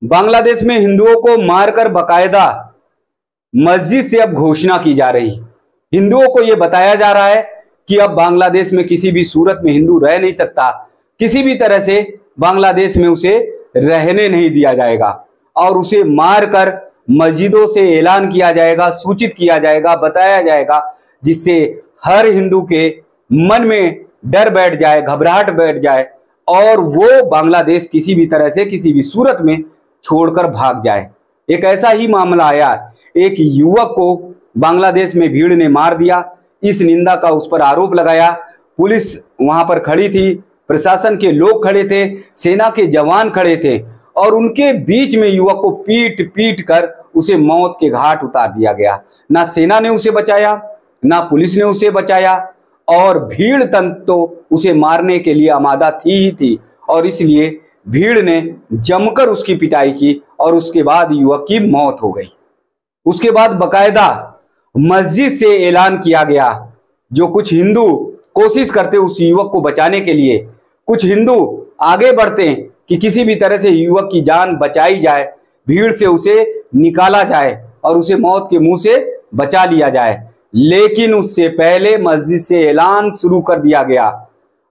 बांग्लादेश में हिंदुओं को मारकर बकायदा मस्जिद से अब घोषणा की जा रही। हिंदुओं को यह बताया जा रहा है कि अब बांग्लादेश में किसी भी सूरत में हिंदू रह नहीं सकता, किसी भी तरह से बांग्लादेश में उसे रहने नहीं दिया जाएगा और उसे मारकर मस्जिदों से ऐलान किया जाएगा, सूचित किया जाएगा, बताया जाएगा, जिससे हर हिंदू के मन में डर बैठ जाए, घबराहट बैठ जाए और वो बांग्लादेश किसी भी तरह से किसी भी सूरत में छोड़कर भाग जाए। एक ऐसा ही मामला आया, एक युवक को बांग्लादेश में भीड़ ने मार दिया। इस निंदा का उस पर आरोप लगाया। पुलिस वहां पर खड़ी थी, प्रशासन के लोग खड़े थे, सेना के जवान खड़े थे और उनके बीच में युवक को पीट पीट कर उसे मौत के घाट उतार दिया गया। ना सेना ने उसे बचाया, ना पुलिस ने उसे बचाया और भीड़ तंत्र तो उसे मारने के लिए आमादा थी ही थी और इसलिए भीड़ ने जमकर उसकी पिटाई की और उसके बाद युवक की मौत हो गई। उसके बाद बकायदा मस्जिद से ऐलान किया गया। जो कुछ हिंदू कोशिश करते उस युवक को बचाने के लिए, कुछ हिंदू आगे बढ़ते कि किसी भी तरह से युवक की जान बचाई जाए, भीड़ से उसे निकाला जाए और उसे मौत के मुंह से बचा लिया जाए, लेकिन उससे पहले मस्जिद से ऐलान शुरू कर दिया गया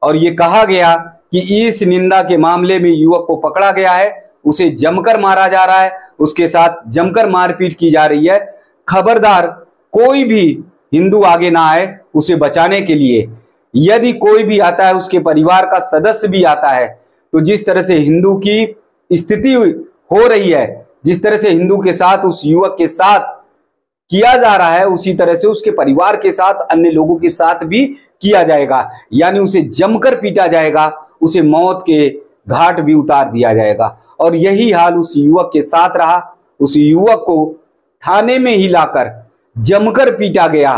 और ये कहा गया कि इस निंदा के मामले में युवक को पकड़ा गया है, उसे जमकर मारा जा रहा है, उसके साथ जमकर मारपीट की जा रही है। खबरदार कोई भी हिंदू आगे ना आए उसे बचाने के लिए। यदि कोई भी आता है, उसके परिवार का सदस्य भी आता है, तो जिस तरह से हिंदू की स्थिति हो रही है, जिस तरह से हिंदू के साथ उस युवक के साथ किया जा रहा है, उसी तरह से उसके परिवार के साथ अन्य लोगों के साथ भी किया जाएगा। यानी उसे जमकर पीटा जाएगा, उसे मौत के घाट भी उतार दिया जाएगा। और यही हाल उस युवक के साथ रहा। उस युवक को थाने में ही लाकर जमकर पीटा गया,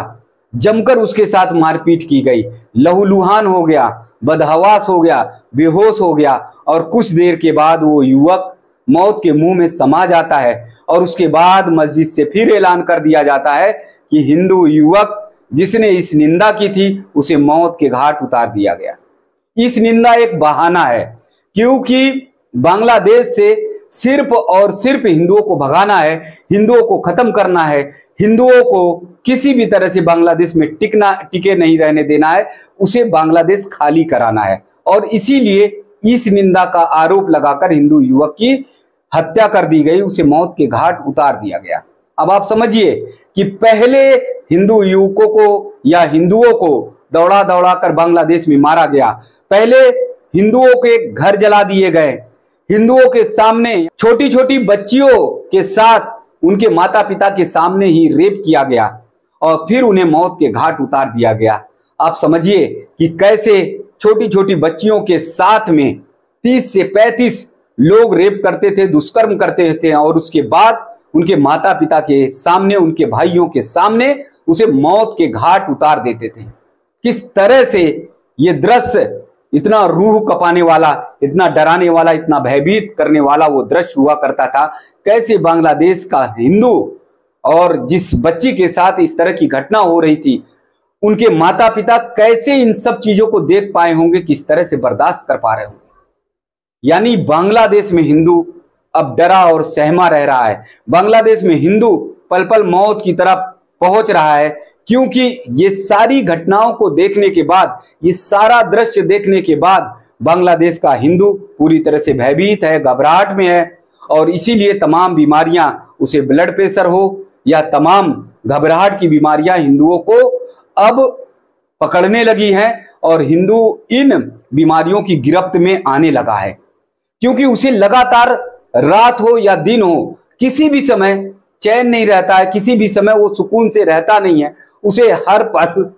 जमकर उसके साथ मारपीट की गई, लहूलुहान हो गया, बदहवास हो गया, बेहोश हो गया और कुछ देर के बाद वो युवक मौत के मुंह में समा जाता है और उसके बाद मस्जिद से फिर ऐलान कर दिया जाता है कि हिंदू युवक जिसने इस निंदा की थी उसे मौत के घाट उतार दिया गया। इस निंदा एक बहाना है, क्योंकि बांग्लादेश से सिर्फ और सिर्फ हिंदुओं को भगाना है, हिंदुओं को खत्म करना है, हिंदुओं को किसी भी तरह से बांग्लादेश में टिके नहीं रहने देना है, उसे बांग्लादेश खाली कराना है। और इसीलिए इस निंदा का आरोप लगाकर हिंदू युवक की हत्या कर दी गई, उसे मौत के घाट उतार दिया गया। अब आप समझिए कि पहले हिंदू युवकों को या हिंदुओं को दौड़ा दौड़ा कर बांग्लादेश में मारा गया, पहले हिंदुओं के घर जला दिए गए, हिंदुओं के सामने छोटी छोटी बच्चियों के साथ उनके माता पिता के सामने ही रेप किया गया और फिर उन्हें मौत के घाट उतार दिया गया। आप समझिए कि कैसे छोटी छोटी बच्चियों के साथ में 30 से 35 लोग रेप करते थे, दुष्कर्म करते थे और उसके बाद उनके माता पिता के सामने, उनके भाइयों के सामने उसे मौत के घाट उतार देते थे। किस तरह से ये दृश्य इतना रूह कपाने वाला, इतना डराने वाला, इतना भयभीत करने वाला वो दृश्य हुआ करता था। कैसे बांग्लादेश का हिंदू और जिस बच्ची के साथ इस तरह की घटना हो रही थी, उनके माता पिता कैसे इन सब चीजों को देख पाए होंगे, किस तरह से बर्दाश्त कर पा रहे होंगे। यानी बांग्लादेश में हिंदू अब डरा और सहमा रह रहा है। बांग्लादेश में हिंदू पल पल मौत की तरफ पहुंच रहा है, क्योंकि ये सारी घटनाओं को देखने के बाद, ये सारा दृश्य देखने के बाद बांग्लादेश का हिंदू पूरी तरह से भयभीत है, घबराहट में है और इसीलिए तमाम बीमारियां, उसे ब्लड प्रेशर हो या तमाम घबराहट की बीमारियां हिंदुओं को अब पकड़ने लगी हैं और हिंदू इन बीमारियों की गिरफ्त में आने लगा है। क्योंकि उसे लगातार रात हो या दिन हो, किसी भी समय चैन नहीं रहता है, किसी भी समय वो सुकून से रहता नहीं है। उसे हर पल,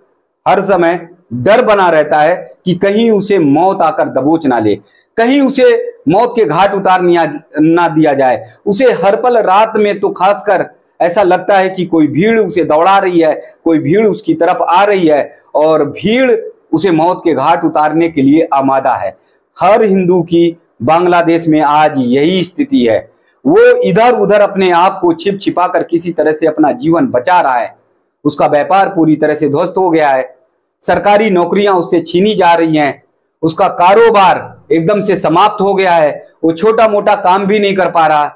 हर समय डर बना रहता है कि कहीं उसे मौत आकर दबोच ना ले, कहीं उसे मौत के घाट उतार ना दिया जाए। उसे हर पल रात में तो खासकर ऐसा लगता है कि कोई भीड़ उसे दौड़ा रही है, कोई भीड़ उसकी तरफ आ रही है और भीड़ उसे मौत के घाट उतारने के लिए आमादा है। हर हिंदू की बांग्लादेश में आज यही स्थिति है। वो इधर उधर अपने आप को छिप छिपा कर किसी तरह से अपना जीवन बचा रहा है। उसका व्यापार पूरी तरह से ध्वस्त हो गया है, सरकारी नौकरियां उससे छीनी जा रही हैं, उसका कारोबार एकदम से समाप्त हो गया है, वो छोटा मोटा काम भी नहीं कर पा रहा।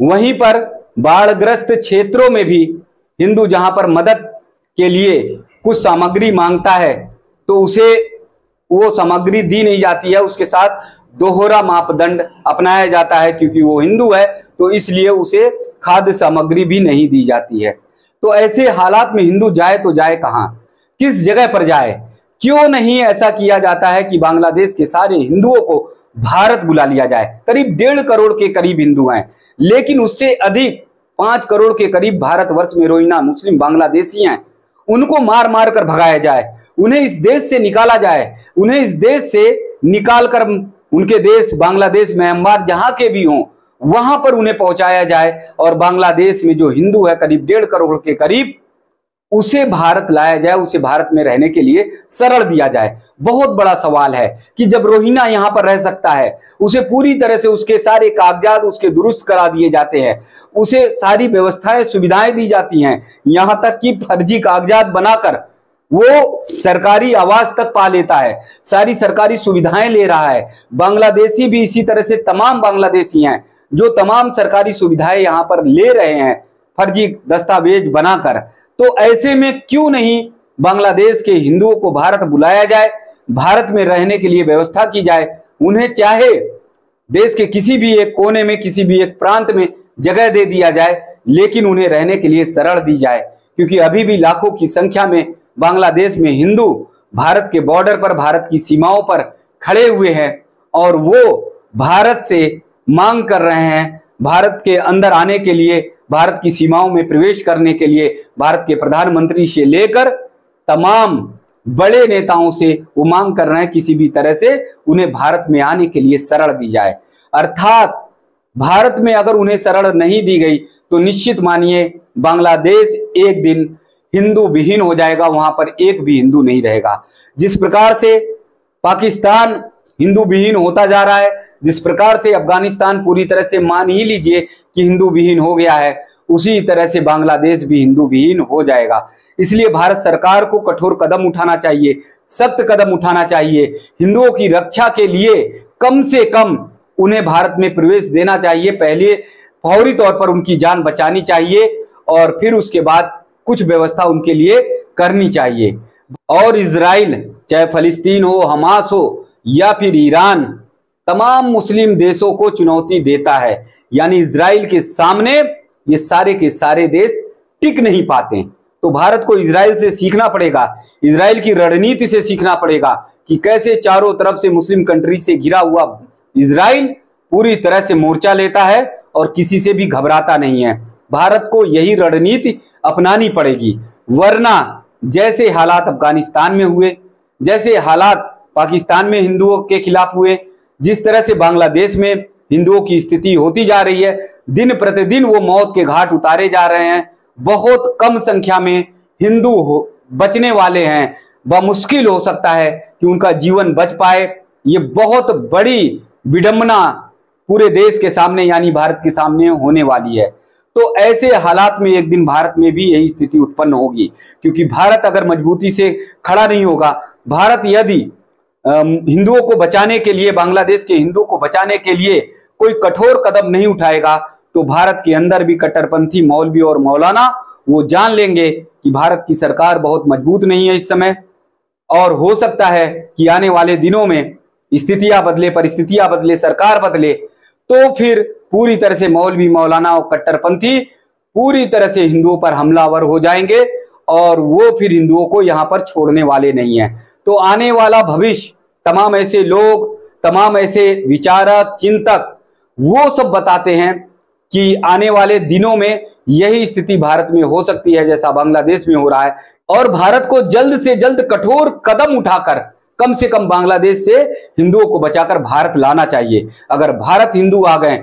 वहीं पर बाढ़ग्रस्त क्षेत्रों में भी हिंदू जहां पर मदद के लिए कुछ सामग्री मांगता है तो उसे वो सामग्री दी नहीं जाती है, उसके साथ दोहरा मापदंड अपनाया जाता है। क्योंकि वो हिंदू है तो इसलिए उसे खाद्य सामग्री भी नहीं दी जाती है। तो ऐसे हालात में हिंदू जाए तो जाए कहां, किस जगह पर जाए? क्यों नहीं ऐसा किया जाता है कि बांग्लादेश के सारे हिंदुओं को भारत बुला लिया जाए? करीब 1.5 करोड़ के करीब हिंदू हैं, लेकिन उससे अधिक 5 करोड़ के करीब भारतवर्ष में रोहिंग्या मुस्लिम बांग्लादेशी हैं। उनको मार मार कर भगाया जाए, उन्हें इस देश से निकाला जाए, उन्हें इस देश से निकालकर उनके देश बांग्लादेश, म्यांमार जहां के भी हों वहां पर उन्हें पहुंचाया जाए और बांग्लादेश में जो हिंदू है करीब 1.5 करोड़ के करीब, उसे भारत लाया जाए, उसे भारत में रहने के लिए शरण दिया जाए। बहुत बड़ा सवाल है कि जब रोहिंग्या यहां पर रह सकता है, उसे पूरी तरह से उसके सारे कागजात उसके दुरुस्त करा दिए जाते हैं, उसे सारी व्यवस्थाएं सुविधाएं दी जाती हैं, यहां तक कि फर्जी कागजात बनाकर वो सरकारी आवास तक पा लेता है, सारी सरकारी सुविधाएं ले रहा है। बांग्लादेशी भी इसी तरह से तमाम बांग्लादेशी हैं जो तमाम सरकारी सुविधाएं यहां पर ले रहे हैं फर्जी दस्तावेज बनाकर। तो ऐसे में क्यों नहीं बांग्लादेश के हिंदुओं को भारत बुलाया जाए, भारत में रहने के लिए व्यवस्था की जाए, उन्हें चाहे देश के किसी भी एक कोने में, किसी भी एक प्रांत में जगह दे दिया जाए, लेकिन उन्हें रहने के लिए शरण दी जाए। क्योंकि अभी भी लाखों की संख्या में बांग्लादेश में हिंदू भारत के बॉर्डर पर, भारत की सीमाओं पर खड़े हुए हैं और वो भारत से मांग कर रहे हैं भारत के अंदर आने के लिए, भारत की सीमाओं में प्रवेश करने के लिए। भारत के प्रधानमंत्री से लेकर तमाम बड़े नेताओं से वो मांग कर रहे हैं किसी भी तरह से उन्हें भारत में आने के लिए शरण दी जाए। अर्थात भारत में अगर उन्हें शरण नहीं दी गई तो निश्चित मानिए बांग्लादेश एक दिन हिंदू विहीन हो जाएगा, वहां पर एक भी हिंदू नहीं रहेगा। जिस प्रकार से पाकिस्तान हिंदू विहीन होता जा रहा है, जिस प्रकार से अफगानिस्तान पूरी तरह से मान ही लीजिए कि हिंदू विहीन हो गया है, उसी तरह से बांग्लादेश भी हिंदू विहीन हो जाएगा। इसलिए भारत सरकार को कठोर कदम उठाना चाहिए, सख्त कदम उठाना चाहिए। हिंदुओं की रक्षा के लिए कम से कम उन्हें भारत में प्रवेश देना चाहिए, पहले फौरी तौर पर उनकी जान बचानी चाहिए और फिर उसके बाद कुछ व्यवस्था उनके लिए करनी चाहिए। और इजराइल, चाहे फलस्तीन हो, हमास हो या फिर ईरान, तमाम मुस्लिम देशों को चुनौती देता है। यानी इजराइल के सामने ये सारे के सारे देश टिक नहीं पाते। तो भारत को इजराइल से सीखना पड़ेगा, इजराइल की रणनीति से सीखना पड़ेगा कि कैसे चारों तरफ से मुस्लिम कंट्री से घिरा हुआ इजराइल पूरी तरह से मोर्चा लेता है और किसी से भी घबराता नहीं है। भारत को यही रणनीति अपनानी पड़ेगी, वरना जैसे हालात अफगानिस्तान में हुए, जैसे हालात पाकिस्तान में हिंदुओं के खिलाफ हुए, जिस तरह से बांग्लादेश में हिंदुओं की स्थिति होती जा रही है, दिन प्रतिदिन वो मौत के घाट उतारे जा रहे हैं। बहुत कम संख्या में हिंदू बचने वाले हैं, बमुश्किल हो सकता है कि उनका जीवन बच पाए। ये बहुत बड़ी विडंबना पूरे देश के सामने यानी भारत के सामने होने वाली है। तो ऐसे हालात में एक दिन भारत में भी यही स्थिति उत्पन्न होगी, क्योंकि भारत अगर मजबूती से खड़ा नहीं होगा, भारत यदि हिंदुओं को बचाने के लिए, बांग्लादेश के हिंदुओं को बचाने के लिए कोई कठोर कदम नहीं उठाएगा, तो भारत के अंदर भी कट्टरपंथी मौलवी और मौलाना वो जान लेंगे कि भारत की सरकार बहुत मजबूत नहीं है इस समय, और हो सकता है कि आने वाले दिनों में स्थितियां बदले, परिस्थितियां बदले, सरकार बदले, तो फिर पूरी तरह से मौलवी मौलाना और कट्टरपंथी पूरी तरह से हिंदुओं पर हमलावर हो जाएंगे और वो फिर हिंदुओं को यहाँ पर छोड़ने वाले नहीं है। तो आने वाला भविष्य तमाम ऐसे लोग, तमाम ऐसे विचारक, चिंतक वो सब बताते हैं कि आने वाले दिनों में यही स्थिति भारत में हो सकती है जैसा बांग्लादेश में हो रहा है। और भारत को जल्द से जल्द कठोर कदम उठाकर कम से कम बांग्लादेश से हिंदुओं को बचाकर भारत लाना चाहिए। अगर भारत हिंदू आ गए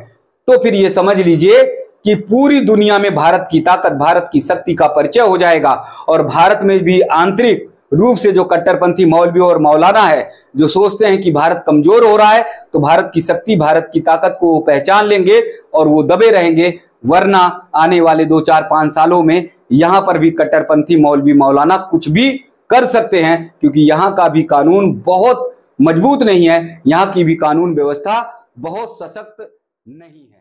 तो फिर ये समझ लीजिए कि पूरी दुनिया में भारत की ताकत, भारत की शक्ति का परिचय हो जाएगा और भारत में भी आंतरिक रूप से जो कट्टरपंथी मौलवी और मौलाना है, जो सोचते हैं कि भारत कमजोर हो रहा है, तो भारत की शक्ति, भारत की ताकत को वो पहचान लेंगे और वो दबे रहेंगे। वरना आने वाले 2, 4, 5 सालों में यहां पर भी कट्टरपंथी मौलवी मौलाना कुछ भी कर सकते हैं, क्योंकि यहां का भी कानून बहुत मजबूत नहीं है, यहां की भी कानून व्यवस्था बहुत सशक्त नहीं है।